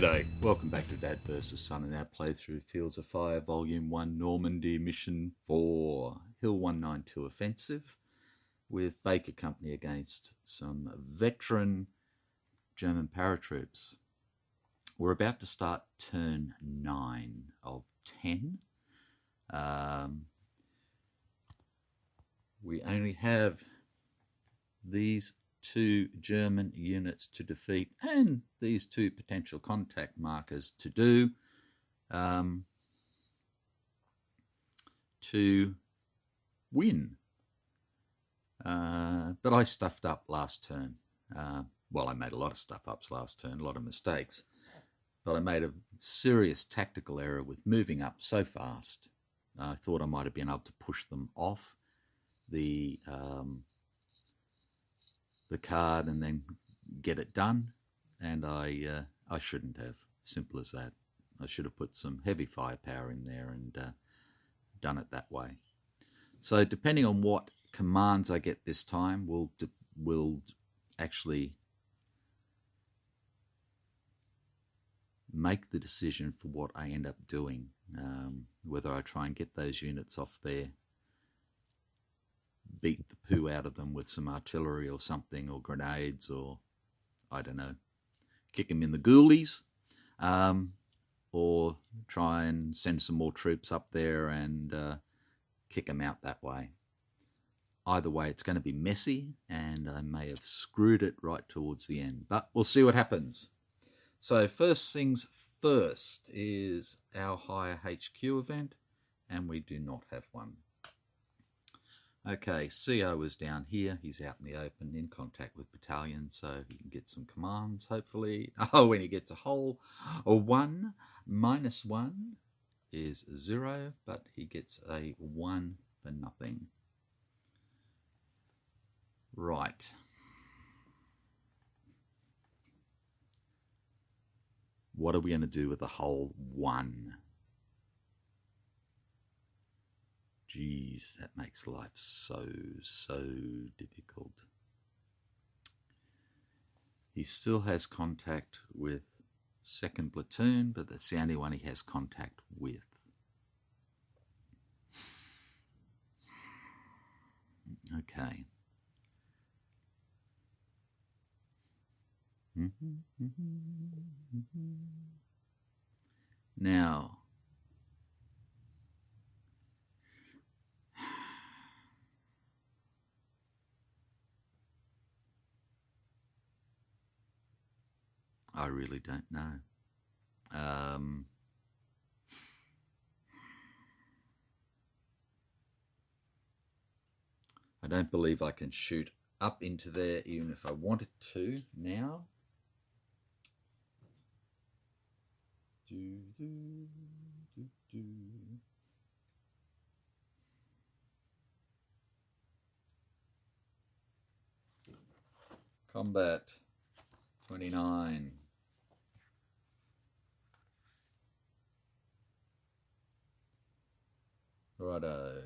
G'day, welcome back to Dad vs Son and our playthrough Fields of Fire Volume 1 Normandy Mission 4 Hill 192 Offensive with Baker Company against some veteran German paratroops. We're about to start turn 9 of 10. We only have these two German units to defeat and these two potential contact markers to do to win. But I stuffed up last turn. Well, I made a lot of stuff-ups last turn, a lot of mistakes. But I made a serious tactical error with moving up so fast. I thought I might have been able to push them off the card and then get it done, and I shouldn't have. Simple as that. I should have put some heavy firepower in there and done it that way. So depending on what commands I get this time, will actually make the decision for what I end up doing, whether I try and get those units off there, beat the poo out of them with some artillery or something, or grenades, or I don't know, kick them in the ghoulies, or try and send some more troops up there and kick them out that way. Either way, it's going to be messy, and I may have screwed it right towards the end, but we'll see what happens. So first things first is our higher HQ event, and we do not have one. Okay, CO is down here. He's out in the open, in contact with battalion, so he can get some commands, hopefully. Oh, when he gets a whole 1, -1 is 0, but he gets a 1 for nothing. Right. What are we going to do with a whole 1? Geez, that makes life so difficult. He still has contact with 2nd Platoon, but that's the only one he has contact with. Okay. Now, I really don't know. I don't believe I can shoot up into there even if I wanted to now. Combat 29. Righto.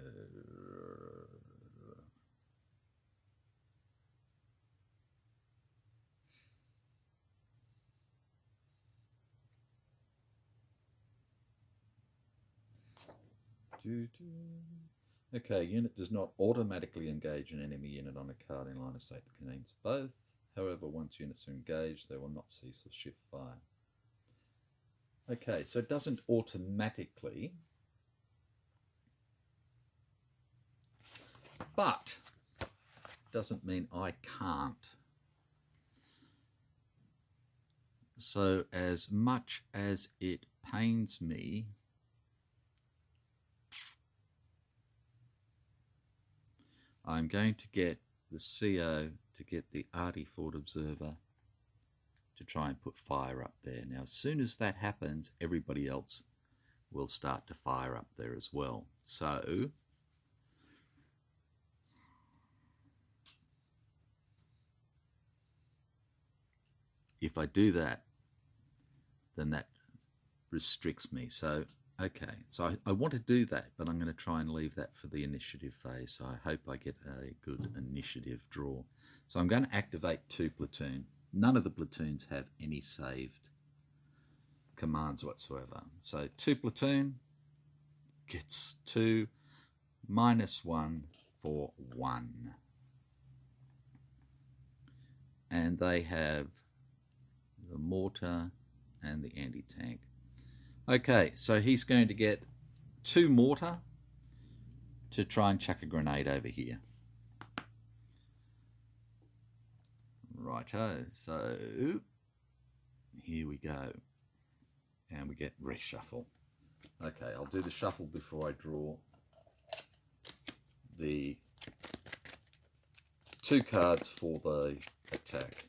Okay, unit does not automatically engage an enemy unit on a card in line of sight that contains both. However, once units are engaged, they will not cease or shift fire. Okay, so it doesn't automatically, but doesn't mean I can't. So as much as it pains me, I'm going to get the CO to get the Arty Ford Observer to try and put fire up there. Now, as soon as that happens, everybody else will start to fire up there as well. So, if I do that, then that restricts me. So, okay, so I want to do that, but I'm going to try and leave that for the initiative phase. So I hope I get a good initiative draw. So I'm going to activate 2 platoon. None of the platoons have any saved commands whatsoever. So 2 platoon gets 2 -1 for 1. And they have the mortar and the anti-tank. Okay, so he's going to get 2 mortar to try and chuck a grenade over here. Righto, so here we go. And we get reshuffle. Okay, I'll do the shuffle before I draw the 2 cards for the attack.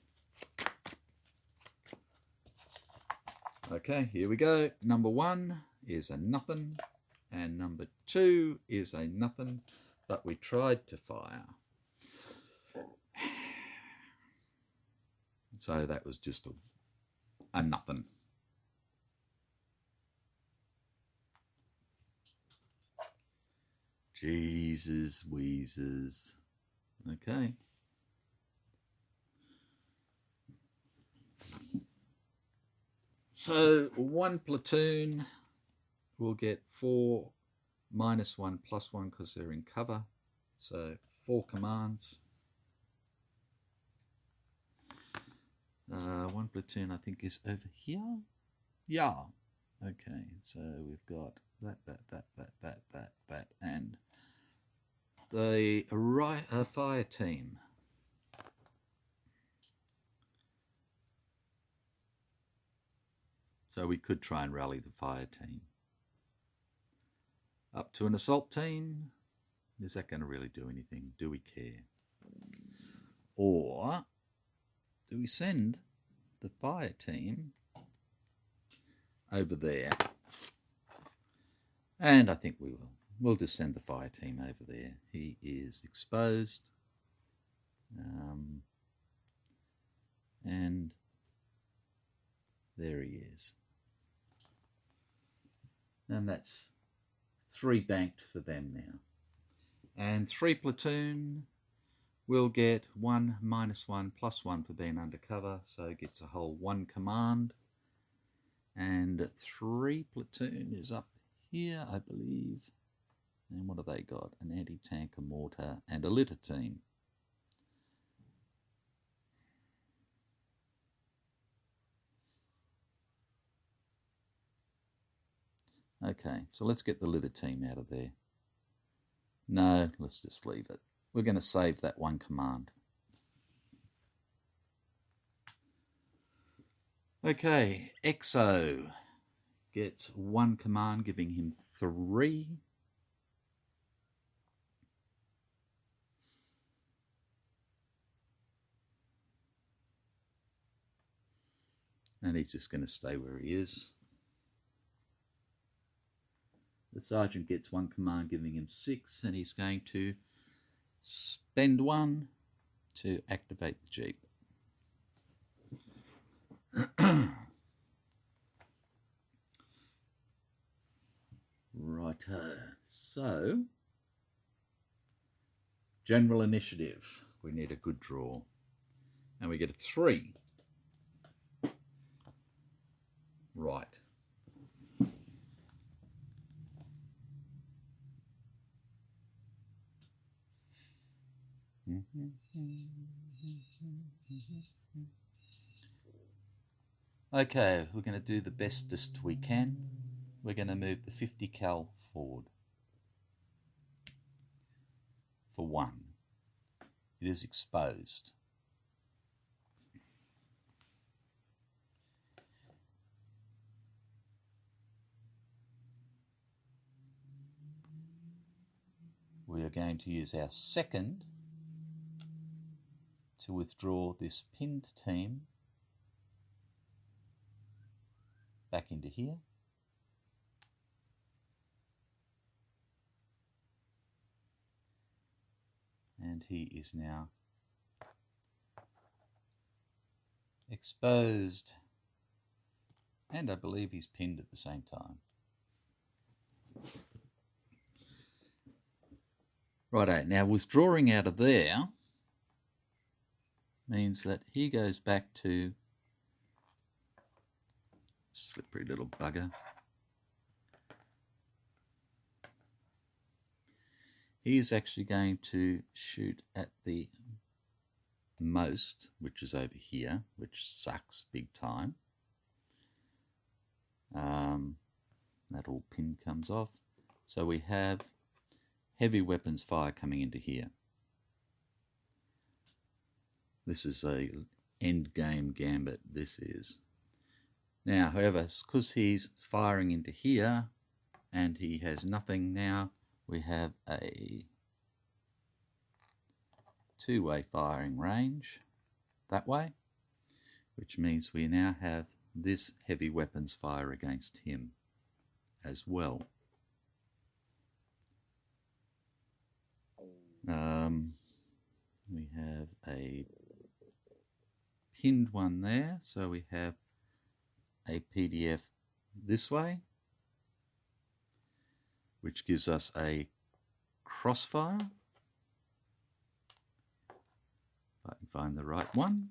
Okay, here we go. Number 1 is a nothing, and number 2 is a nothing, but we tried to fire. So that was just a nothing. Jesus wheezes. Okay. So 1 platoon will get 4 -1 +1 because they're in cover. So 4 commands. 1 platoon I think is over here. Yeah. Okay, so we've got that, and the fire team. So we could try and rally the fire team. Up to an assault team. Is that going to really do anything? Do we care? Or do we send the fire team over there? And I think we will. We'll just send the fire team over there. He is exposed. And there he is. And that's 3 banked for them now. And 3 platoon will get 1 -1 +1 for being undercover, so it gets a whole 1 command. And 3 platoon is up here, I believe. And what have they got? An anti-tank, a mortar, and a litter team. Okay, so let's get the litter team out of there. No, let's just leave it. We're going to save that 1 command. Okay, Exo gets 1 command, giving him 3. And he's just going to stay where he is. The sergeant gets 1 command, giving him 6, and he's going to spend 1 to activate the Jeep. Righto. So, general initiative. We need a good draw. And we get a 3. Right. Okay, we're going to do the bestest we can. We're going to move the 50 cal forward for 1. It is exposed. We are going to use our 2nd to withdraw this pinned team back into here. And he is now exposed, and I believe he's pinned at the same time. Righto, now withdrawing out of there means that he goes back to Slippery little bugger. He's actually going to shoot at the most, which is over here, which sucks big time. That all pin comes off. So we have heavy weapons fire coming into here. This is a end game gambit, this is. Now, however, because he's firing into here and he has nothing now, we have a two-way firing range that way, which means we now have this heavy weapons fire against him as well. We have a pinned one there, so we have a PDF this way, which gives us a crossfire. If I can find the right one.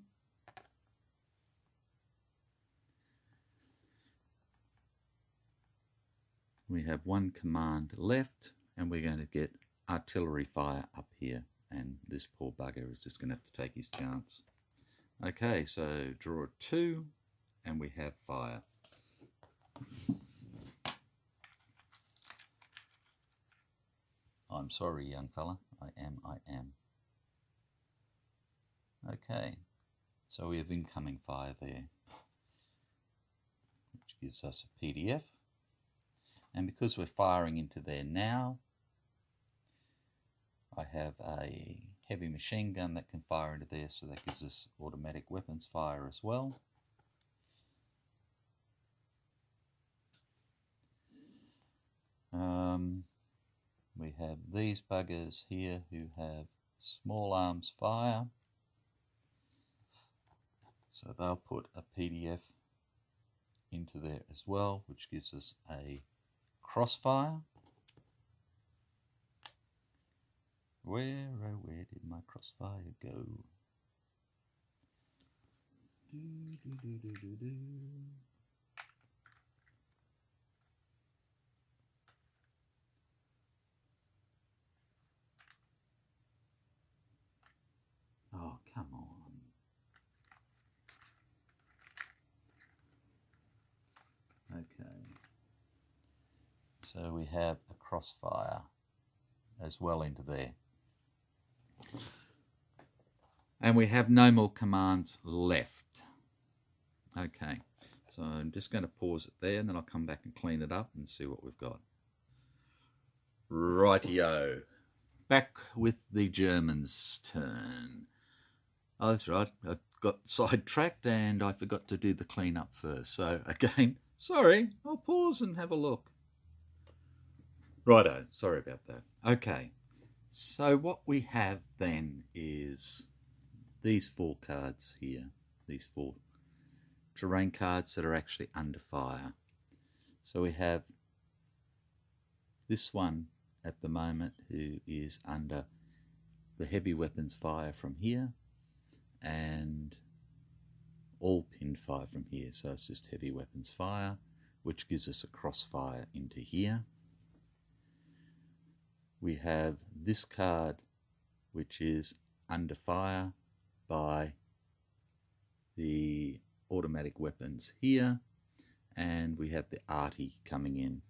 We have one command left, and we're going to get artillery fire up here, and this poor bugger is just going to have to take his chance. Okay, so draw 2, and we have fire. I'm sorry, young fella. I am. Okay, so we have incoming fire there, which gives us a PDF. And because we're firing into there now, I have a heavy machine gun that can fire into there, so that gives us automatic weapons fire as well. We have these buggers here who have small arms fire, so they'll put a PDF into there as well, which gives us a crossfire. Where did my crossfire go? Oh, come on. Okay. So we have a crossfire as well into there. And we have no more commands left. Okay, so I'm just going to pause it there, and then I'll come back and clean it up and see what we've got. Rightio. Back with the Germans' turn. Oh, that's right. I got sidetracked and I forgot to do the clean up first. So again, sorry, I'll pause and have a look. Righto, sorry about that. Okay, so what we have then is these 4 cards here, these 4 terrain cards that are actually under fire. So we have this one at the moment who is under the heavy weapons fire from here and all pinned fire from here. So it's just heavy weapons fire, which gives us a crossfire into here. We have this card, which is under fire by the automatic weapons here, and we have the arty coming in.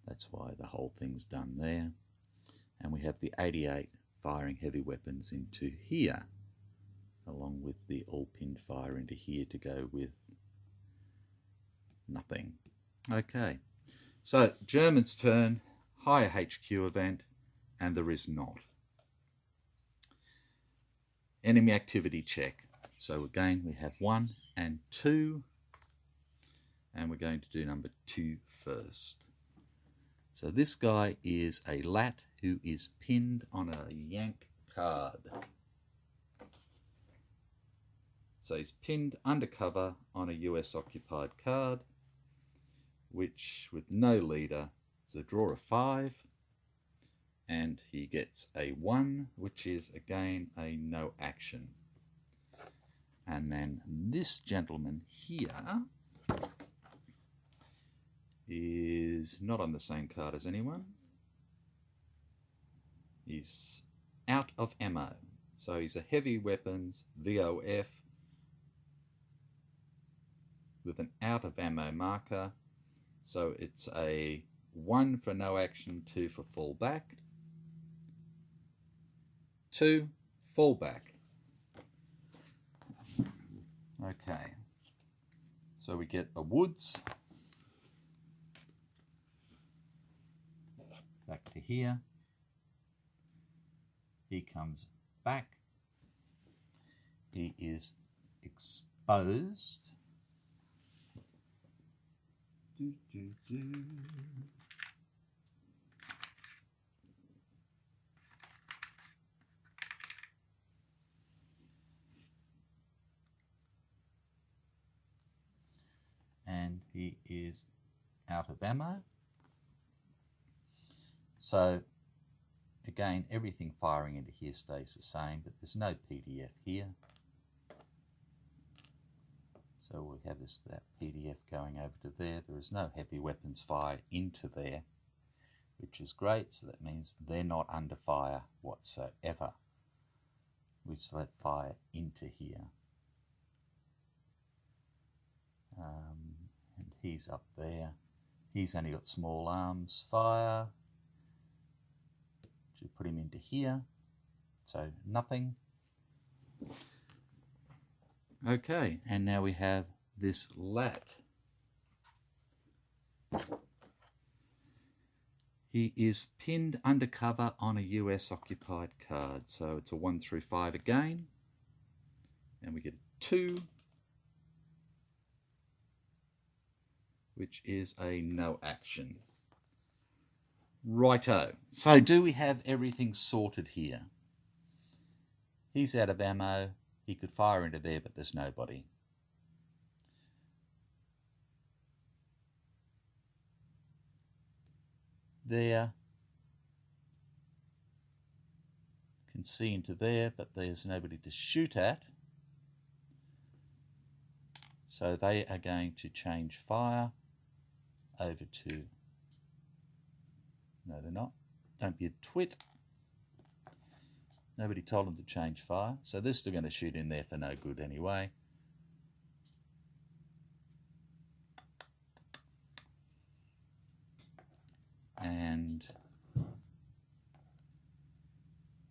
That's why the whole thing's done there. And we have the 88 firing heavy weapons into here, along with the all pinned fire into here to go with nothing. Okay, so German's turn, higher HQ event, and there is not. Enemy activity check. So again, we have 1 and 2, and we're going to do number 2 first. So this guy is a lat who is pinned on a yank card. So he's pinned undercover on a US occupied card, which with no leader is a draw of 5, and he gets a 1, which is again a no action. And then this gentleman here is not on the same card as anyone. He's out of ammo. So he's a heavy weapons VOF with an out of ammo marker. So it's a 1 for no action, 2 for fall back. 2, fall back. Okay. So we get a Woods. Back to here. He comes back. He is exposed. And he is out of ammo. So again, everything firing into here stays the same, but there's no PDF here. So we have that PDF going over to there. There is no heavy weapons fire into there, which is great. So that means they're not under fire whatsoever. We still have fire into here. And he's up there. He's only got small arms fire. Should put him into here. So nothing. Okay, and now we have this lat. He is pinned undercover on a US occupied card. So it's a 1 through 5 again. And we get a 2, which is a no action. Righto. So do we have everything sorted here? He's out of ammo. He could fire into there, but there's nobody. There. Can see into there, but there's nobody to shoot at. So they are going to change fire over to... No, they're not. Don't be a twit. Nobody told them to change fire, so they're still going to shoot in there for no good anyway. And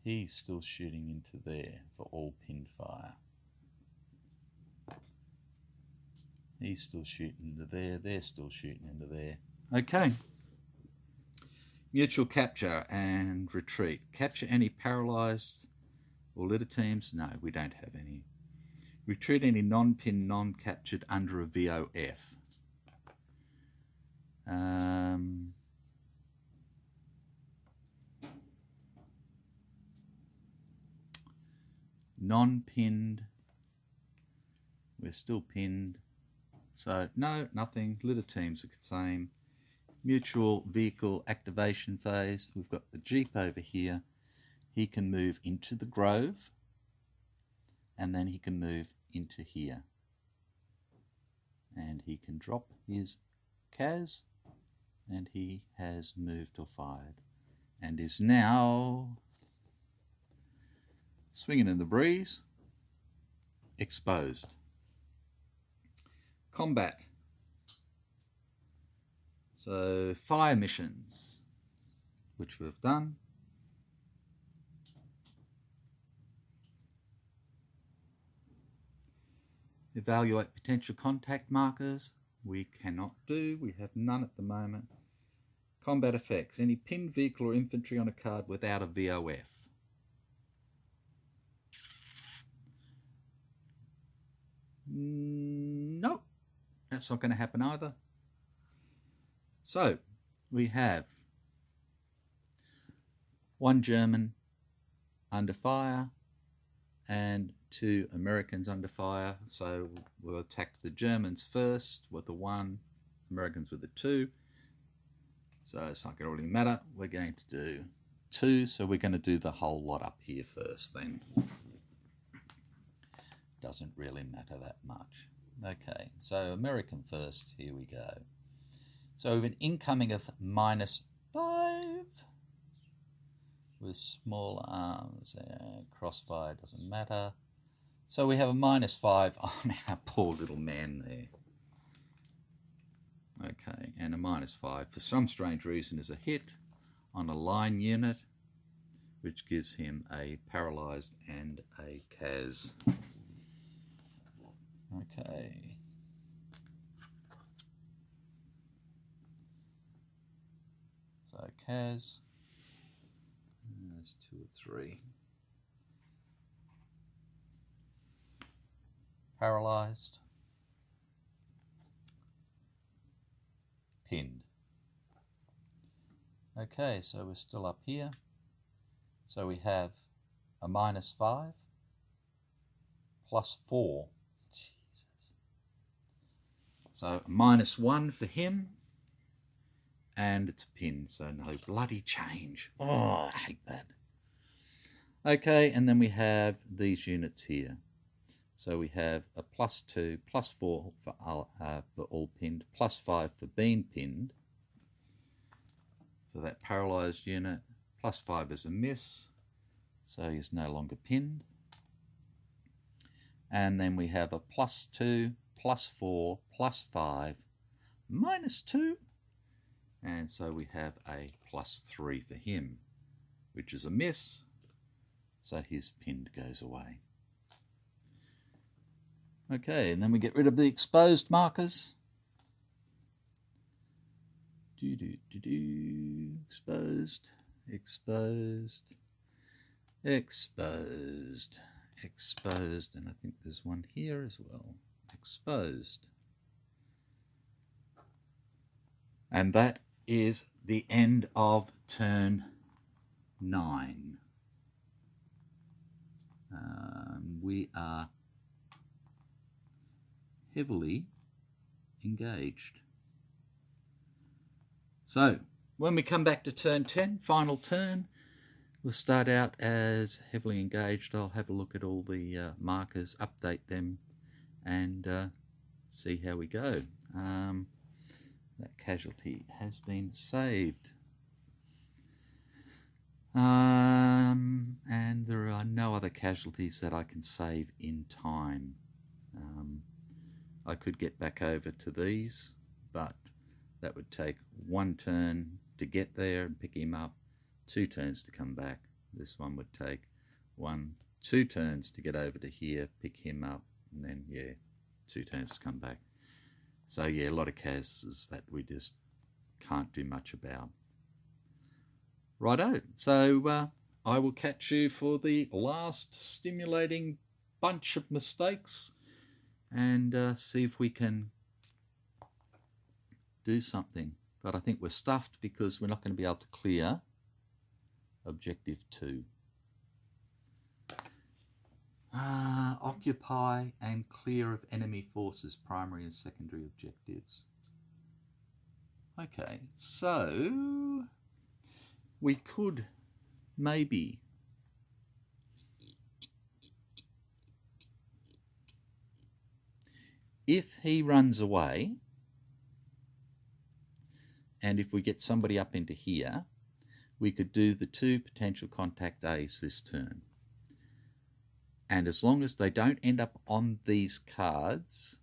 he's still shooting into there for all pinned fire. He's still shooting into there, they're still shooting into there. Okay. Mutual capture and retreat. Capture any paralysed or litter teams? No, we don't have any. Retreat any non-pinned, non-captured under a VOF. Non-pinned. We're still pinned. So, no, nothing. Litter teams are the same. Mutual vehicle activation phase. We've got the Jeep over here. He can move into the Grove and then he can move into here. And he can drop his CAS and he has moved or fired and is now swinging in the breeze, exposed. Combat. So fire missions, which we've done. Evaluate potential contact markers. We cannot do. We have none at the moment. Combat effects. Any pinned vehicle or infantry on a card without a VOF. Nope. That's not going to happen either. So, we have 1 German under fire and 2 Americans under fire. So, we'll attack the Germans first with the 1, Americans with the 2. So, it's not going to really matter. We're going to do 2, so we're going to do the whole lot up here first then. Doesn't really matter that much. Okay, so American first, here we go. So we have an incoming of -5 with small arms. Crossfire doesn't matter. So we have a -5 on our poor little man there. Okay, and a -5 for some strange reason is a hit on a line unit, which gives him a paralysed and a CAS. Okay. So CAS, there's 2 or 3. Paralysed. Pinned. Okay, so we're still up here. So we have a -5 +4. Jesus. So a -1 for him. And it's pinned, so no bloody change. Oh, I hate that. Okay, and then we have these units here. So we have a +2, +4 for all pinned, +5 for being pinned. For that paralysed unit, +5 is a miss, so he's no longer pinned. And then we have a +2, +4, +5, -2. And so we have a +3 for him, which is a miss, so his pinned goes away. Okay, and then we get rid of the exposed markers. Exposed, exposed, exposed, exposed, and I think there's one here as well. Exposed. And that is the end of turn 9. We are heavily engaged. So when we come back to turn 10, final turn, we'll start out as heavily engaged. I'll have a look at all the markers, update them, and see how we go. That casualty has been saved. And there are no other casualties that I can save in time. I could get back over to these, but that would take 1 turn to get there and pick him up, 2 turns to come back. This one would take 2 turns to get over to here, pick him up, and then, 2 turns to come back. So, a lot of cases that we just can't do much about. Righto, so I will catch you for the last stimulating bunch of mistakes and see if we can do something. But I think we're stuffed because we're not going to be able to clear objective 2. Occupy and clear of enemy forces, primary and secondary objectives. Okay, so we could maybe if he runs away and if we get somebody up into here, we could do the 2 potential contact A's this turn. And as long as they don't end up on these cards,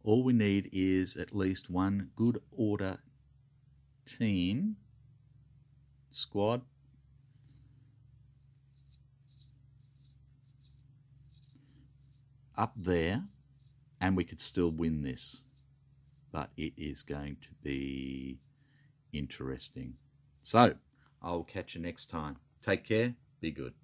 all we need is at least 1 good order team, squad, up there, and we could still win this. But it is going to be interesting. So, I'll catch you next time. Take care. Be good.